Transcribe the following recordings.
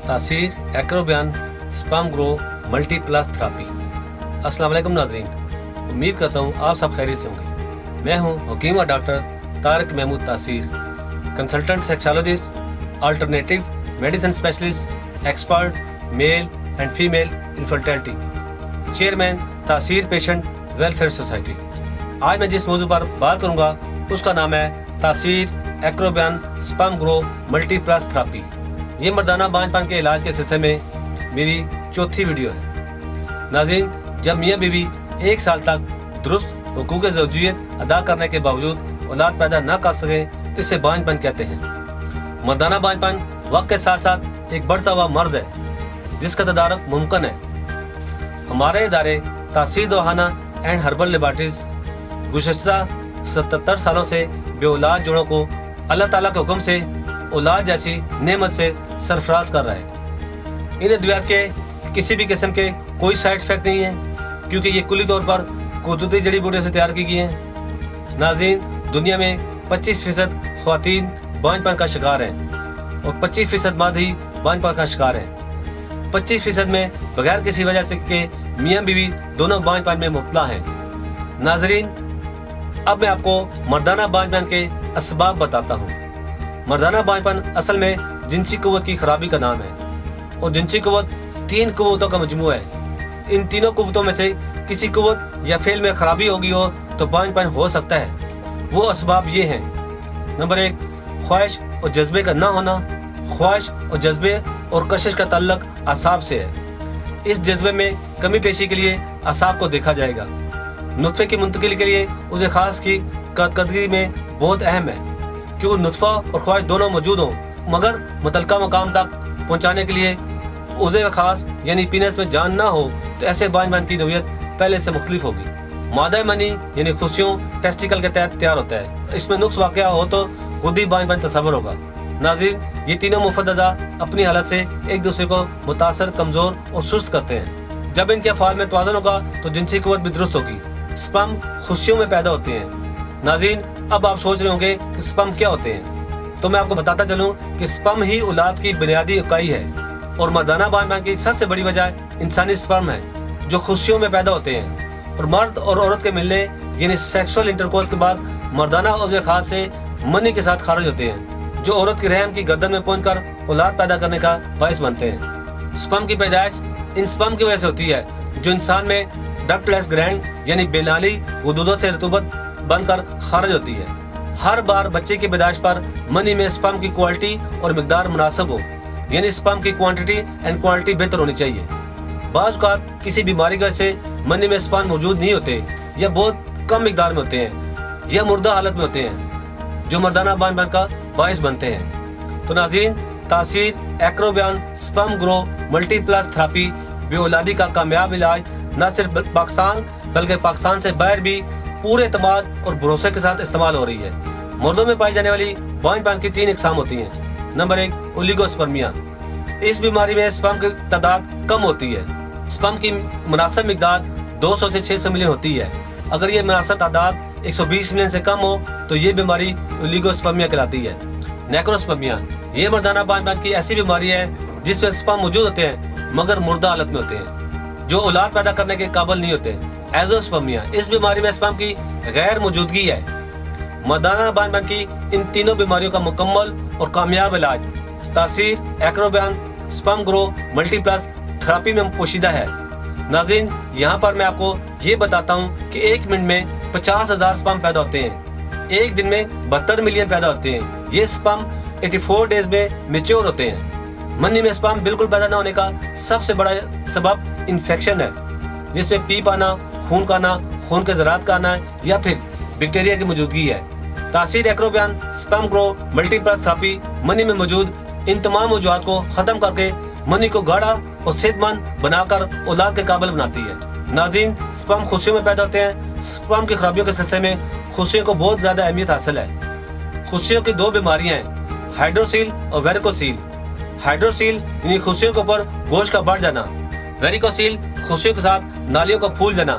तासीर Acrobian sperm grow multiplus therapy. अस्सलाम वालेकुम नाज़रीन, उम्मीद करता हूँ आप सब खैरियत से होंगे। मैं हूँ हकीम और डॉक्टर तारिक महमूद तासीर, consultant sexologist, alternative medicine specialist, expert male and female infertility, chairman तासीर पेशेंट वेलफेयर सोसाइटी। आज मैं जिस मौजू पर बात करूँगा उसका नाम है Taseer Acrobian sperm grow multiplus therapy. ये मर्दाना बांझपन के इलाज के सिलसिले में मेरी चौथी वीडियो है। नाज़रीन, जब मियाँ बीवी एक साल तक दुरुस्त हुकूक ज़ौजियत अदा करने के बावजूद औलाद पैदा न कर सके तो इसे बांझपन कहते हैं। मर्दाना बांझपन वक्त के साथ साथ एक बढ़ता हुआ मर्ज है जिसका तदारुक मुमकिन है। हमारे इदारे तासीर दोहाना एंड हर्बल लेबॉरेटरीज गुज़श्ता 77 सालों से बेऔलाद जोड़ों को अल्लाह ताला के हुक्म से औलाद जैसी नेमत से सरफराज कर रहा है। इन अद्वियात के किसी भी किस्म के कोई साइड इफेक्ट नहीं है क्योंकि ये कुली तौर पर कुदरती जड़ी बूटियों से तैयार की गई हैं। नाज़रीन, दुनिया में 25% ख़वातीन बांझपन का शिकार हैं और 25% मर्द ही बांझपन का शिकार हैं। 25% में बगैर किसी वजह से के मियाँ बीवी दोनों बांझपन में मुब्तला हैं। नाज़रीन, अब मैं आपको मर्दाना बांझपन के असबाब बताता हूँ। मर्दाना बांझपन असल में जिनसी कुव्वत की खराबी का नाम है और जिनसी कुव्वत 3 कुव्वतों का मजमूआ है। इन तीनों कुव्वतों में से किसी कुव्वत या फेल में खराबी होगी हो तो बांझपन हो सकता है। वो असबाब ये हैं। नंबर 1, ख्वाहिश और जज्बे का ना होना। ख्वाहिश और जज्बे और कशिश का ताल्लुक असाब से है। इस जज्बे में कमी पेशी के लिए असाब को देखा जाएगा। नुत्फे की मुंतकिली के लिए उसे खास की कारकर्दगी में बहुत अहम है क्योंकि नुत्फा और ख्वाहिश दोनों मौजूद हों मगर मुतलका मकाम तक पहुंचाने के लिए उसे खास यानी पीनस में जान ना हो तो ऐसे बांझपन की नौयत पहले से मुख्तलिफ होगी। मादा मनी यानी खुशियों टेस्टिकल के तहत तैयार होता है। इसमें नुक्स वाक़या हो तो खुद ही बांझपन तस्वर होगा। नाज़रीन, ये तीनों मुफद अज़ा अपनी हालत से एक दूसरे को मुतासर, कमज़ोर और सुस्त करते हैं। जब इनके अफ़आल में तवाज़ुन होगा तो जिनसी कुव्वत भी दुरुस्त होगी। स्पर्म खुशियों में पैदा होते हैं। नाज़रीन, अब आप सोच रहे होंगे कि स्पर्म क्या होते हैं, तो मैं आपको बताता चलूं कि स्पर्म ही औलाद की बुनियादी इकाई है और मर्दाना बांझपन की सबसे बड़ी वजह इंसानी स्पर्म है जो खुशियों में पैदा होते हैं और मर्द और औरत के मिलने यानी सेक्सुअल इंटरकोर्स के बाद मर्दाना उज़्व खास से मनी के साथ खारिज होते हैं जो औरत की रहम की गर्दन में पहुंचकर औलाद पैदा करने का बायस बनते हैं। स्पर्म की पैदाइश इन स्पर्म की वजह से होती है जो इंसान में डक्टलेस ग्लैंड यानी बेनाली गुदूदों से रतूबत बनकर खारिज होती है। हर बार बच्चे की पैदाइश पर मनी में स्पर्म की क्वालिटी और मिकदार मुनासिब हो यानी स्पर्म की क्वांटिटी एंड क्वालिटी बेहतर होनी चाहिए। बाज़ औक़ात किसी बीमारी की वजह से मनी में स्पर्म मौजूद नहीं होते या बहुत कम मिकदार में होते हैं या मुर्दा हालत में होते हैं जो मर्दाना बांझपन का बायस बनते हैं। तो नाज़रीन, तासीर Acrobian sperm grow multiplus therapy बेऔलादी का कामयाब इलाज न सिर्फ पाकिस्तान बल्कि पाकिस्तान से बाहर भी पूरे एतमाद और भरोसे के साथ इस्तेमाल हो रही है। मर्दों में पाई जाने वाली बांझपन की 3 इकसाम होती हैं। Number 1, oligospermia. इस बीमारी में स्पर्म की तादाद कम होती है। स्पर्म की मुनासिब मिकदार 200 से 600 मिलियन होती है। अगर ये मुनासिब तादाद 120 मिलियन से कम हो तो ये बीमारी ओलिगोस्पर्मिया कहलाती है। नेक्रोस्पर्मिया, ये मर्दाना बांझपन की ऐसी बीमारी है जिसमें स्पर्म मौजूद होते हैं मगर मुर्दा हालत में होते हैं जो औलाद पैदा करने के काबिल नहीं होते। एज़ोस्पर्मिया, इस बीमारी में स्पर्म की गैर मौजूदगी है। मर्दाना बांझपन की इन तीनों बीमारियों का मुकम्मल और कामयाब इलाज तासीर Acrobian sperm grow multiplus therapy में पोशीदा है। नाज़रीन, यहाँ पर मैं आपको ये बताता हूँ कि 1 मिनट में 50,000 स्पर्म पैदा होते हैं। एक दिन में 72 मिलियन पैदा होते हैं। ये स्पर्म 84 डेज में मेच्योर होते हैं। मनी में स्पर्म बिल्कुल पैदा न होने का सबसे बड़ा सबब इन्फेक्शन है जिसमें पीप आना, खून का आना, खून के ज़रात का आना या फिर बैक्टीरिया की मौजूदगी है। Taseer Acrobian sperm grow multiplus therapy मनी में मौजूद इन तमाम वजूहात को ख़त्म करके मनी को गाढ़ा और सेहतमंद बनाकर औलाद के काबिल बनाती है। नाज़रीन, स्पर्म खुशियों में पैदा होते हैं। स्पर्म की खराबियों के सिलसिले में खुशियों को बहुत ज़्यादा अहमियत हासिल है। खुशियों की 2 बीमारियाँ हैं, हाइड्रोसील और वेरिकोसील। हाइड्रोसील यानी खुशियों के ऊपर गोश्त का बढ़ जाना। वेरिकोसील खुशियों के साथ नालियों का फूल जाना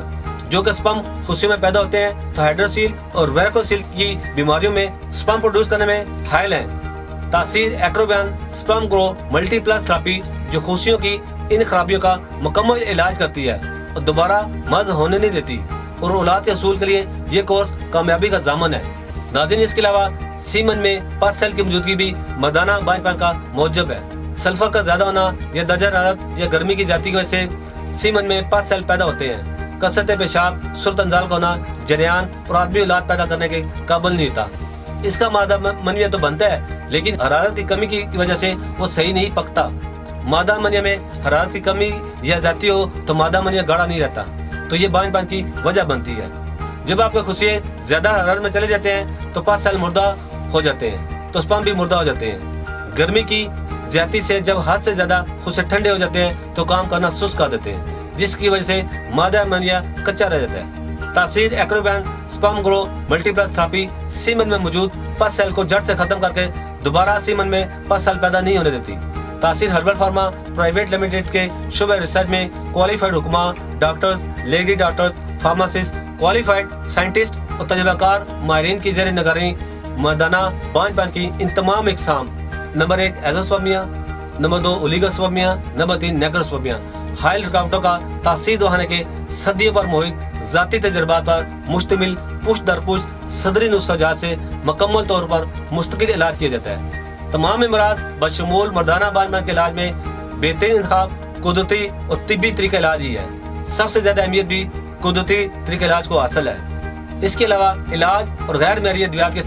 जो कि स्पर्म खुशियों में पैदा होते हैं। तो हाइड्रोसील और वेरिकोसील की बीमारियों में स्पर्म प्रोड्यूस करने में हायल हैं। तासीर Acrobian sperm grow multiplus therapy जो खुशियों की इन खराबियों का मुकम्मल इलाज करती है और दोबारा मर्ज होने नहीं देती और औलाद के असूल के लिए ये कोर्स कामयाबी का ज़ामन है। नाज़रीन, इसके अलावा सीमन में पस सेल की मौजूदगी भी मर्दाना बांझपन का मौजब है। सल्फर का ज्यादा होना या दर्जा हरारत या गर्मी की जाती की वजह से सीमन में पस सेल पैदा होते हैं। कसरत पेशाब, सुरत अंजाल का होना, जरियान और आदमी औलाद पैदा करने के काबिल नहीं होता। इसका मादा मनिया तो बनता है लेकिन हरारत की कमी की वजह से वो सही नहीं पकता। मादा मनिया में हरारत की कमी या जाती हो तो मादा मनिया गाढ़ा नहीं रहता, तो ये बांझपन की वजह बनती है। जब आपके खुशिये ज्यादा हरारत में चले जाते हैं तो पस सेल मुर्दा हो जाते हैं, तो स्पर्म भी मुर्दा हो जाते हैं। गर्मी की ज्यादती से जब हद से ज्यादा खुशिये ठंडे हो जाते हैं तो काम करना सुस्त कर देते हैं, जिसकी वजह से मादा मनिया कच्चा रह जाता है। Taseer Acrobian sperm grow multiplus therapy semen में मौजूद पस सेल को जड़ से खत्म करके दोबारा सीमन में पस सेल पैदा नहीं होने देती। तासीर हर्बल फार्मा प्राइवेट लिमिटेड के शुबे रिसर्च में क्वालिफाइड हुक्मा, doctors, lady doctors, pharmacist, qualified scientist और तजुर्बेकार माहिरीन की ज़ेर निगरानी मर्दाना बांझपन की इन तमाम इकसाम, number 1 azoospermia, number 2 oligospermia, number 3 necrospermia, हाइल रुकावटों का तासीर दहाने के सदियों पर मोहित ज़ाती तजर्बात पर मुश्तमिल पुश दर पुश सदरी नुस्खा जात से मुकम्मल तौर पर मुस्तकिल इलाज किया जाता है। तमाम अमराज बशमूल मर्दाना बांझपन के इलाज में बेहतरीन इंतखाब कुदरती और तिब्बी तरीका इलाज ही है। सबसे ज्यादा अहमियत भी कुदरती तरीका इलाज को हासिल है। इसके अलावा इलाज और गैर मेरी अद्वियात के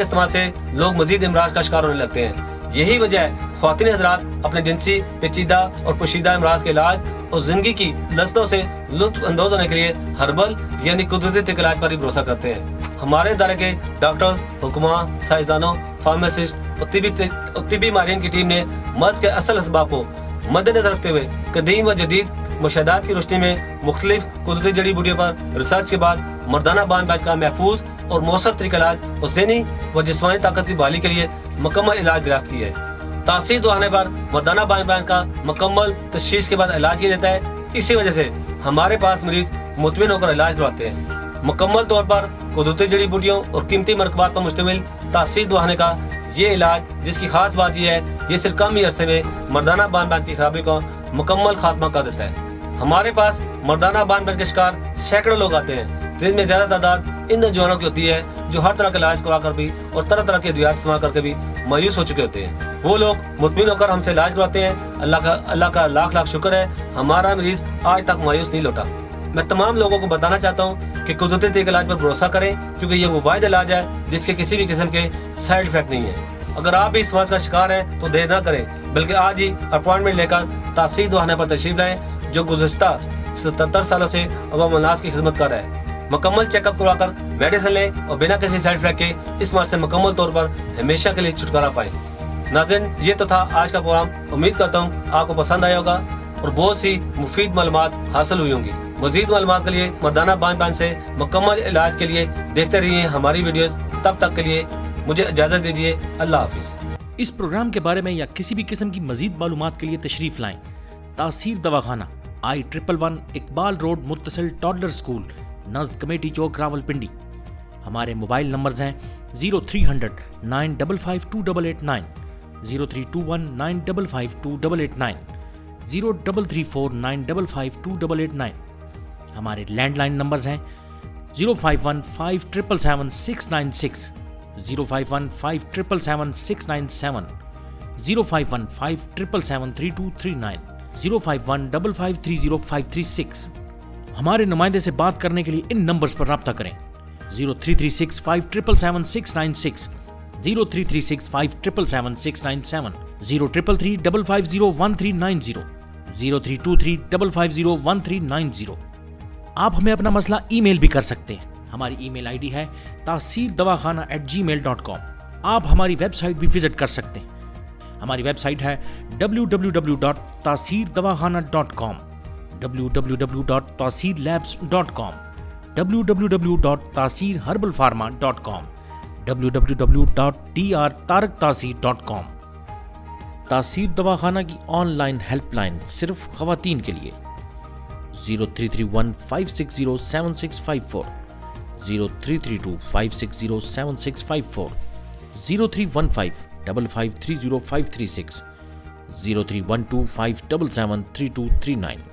इस्तेमाल से लोग मजीद इमराज का शिकार होने लगते हैं। यही वजह है ख्वातीन हज़रात अपने जिनसी पेचीदा और पोशीदा इमराज के इलाज और जिंदगी की लज्जतों से लुत्फ अंदोज होने के लिए हर्बल यानी कुदरती तरीके इलाज पर ही भरोसा करते हैं। हमारे इदारे के डॉक्टर्स, हुक्मा, साइंसदानों, फार्मासिस्ट और तिब्बी माहिरीन की टीम ने मर्ज के असल असबाब को मद्देनजर रखते हुए कदीम व जदीद मुशाहदात की रोशनी में मुख्तलिफ कुदरती जड़ी बूटियों पर रिसर्च के बाद मर्दाना बांझपन का महफूज और मौसर तरीका इलाज और ज़हनी व जिस्मानी ताकत की बहाली के लिए मुकम्मल इलाज दरियाफ्त किया है। तासीर दुआने पर मर्दाना बांझपन का मुकम्मल तशखीस के बाद इलाज किया जाता है। इसी वजह से हमारे पास मरीज मुतमिन होकर इलाज करवाते हैं। मुकम्मल तौर पर कुदरती जड़ी बूटियों और कीमती मरकबात पर मुश्तमिल तासीर दुआने का ये इलाज, जिसकी खास बात यह है ये सिर्फ कम ही अरसे में मर्दाना बांझपन की खराबी को मुकम्मल खात्मा कर देता है। हमारे पास मर्दाना बांझपन के शिकार सैकड़ों लोग आते हैं, जिनमें ज्यादा तादाद इन नौजवानों की होती है जो हर तरह का इलाज करवा कर भी और तरह तरह के अद्वियात इस्तेमाल करके भी मायूस हो चुके होते हैं। वो लोग मुतमिन होकर हमसे इलाज करवाते हैं। अल्लाह का लाख लाख शुक्र है, हमारा मरीज आज तक मायूस नहीं लौटा। मैं तमाम लोगों को बताना चाहता हूँ कि कुदरती तरीके इलाज पर भरोसा करें, क्योंकि ये वो वाहिद इलाज है जिसके किसी भी किस्म के साइड इफेक्ट नहीं है। अगर आप भी इस मर्ज का शिकार हैं तो देर न करें, बल्कि आज ही अपॉइंटमेंट लेकर तासीर दुआने पर तशरीफ लाएं, जो गुज़श्ता 77 सालों से अवाम अन्नास की खिदमत कर रहा है। मुकम्मल चेकअप करवाकर मेडिसिन लें और बिना किसी साइड इफेक्ट के इस मर्ज से मुकम्मल तौर पर हमेशा के लिए छुटकारा पाएं। नाज़रीन, ये तो था आज का प्रोग्राम। उम्मीद करता हूँ आपको पसंद आया होगा और बहुत सी मुफीद मालूमात हासिल हुई होंगी। मजीद मालूमात के लिए मर्दाना बांझपन से मुकम्मल इलाज के लिए देखते रहिए हमारी वीडियोस। तब तक के लिए मुझे इजाज़त दीजिए। अल्लाह हाफिज़। इस प्रोग्राम के बारे में या किसी भी किस्म की मजीद मालूमात के लिए तशरीफ लाएं तासीर दवाखाना, I111 इकबाल रोड, मुत्तसिल टॉडलर स्कूल, नज़द कमेटी चौक, रावलपिंडी। हमारे मोबाइल नंबर्स हैं 0300 955 2889, 0321 955 2889, 0334 955 2889। हमारे लैंडलाइन नंबर्स हैं 051 5777 696, 051 5777 697, 051 5777 3239, 051 5530 536। हमारे नुमाइंदे से बात करने के लिए इन नंबर्स पर राब्ता करें 0336 5777 696, 0336 5777 697, 0333 550 1390, 0323 550 1390। आप हमें अपना मसला ईमेल भी कर सकते हैं। हमारी ईमेल आईडी है taseerdawakana@gmail.com। आप हमारी वेबसाइट भी विजिट कर सकते हैं। हमारी वेबसाइट है www.taseerdawakana.com, www.taseerlabs.com, www.taseerherbalpharma.com, www.drtaraktaseer.com। तासीर दवाखाना की ऑनलाइन हेल्पलाइन सिर्फ खवातीन के लिए 0331 560 7654, 0332 5607654, 0315 5530 536, 0312 577 3239.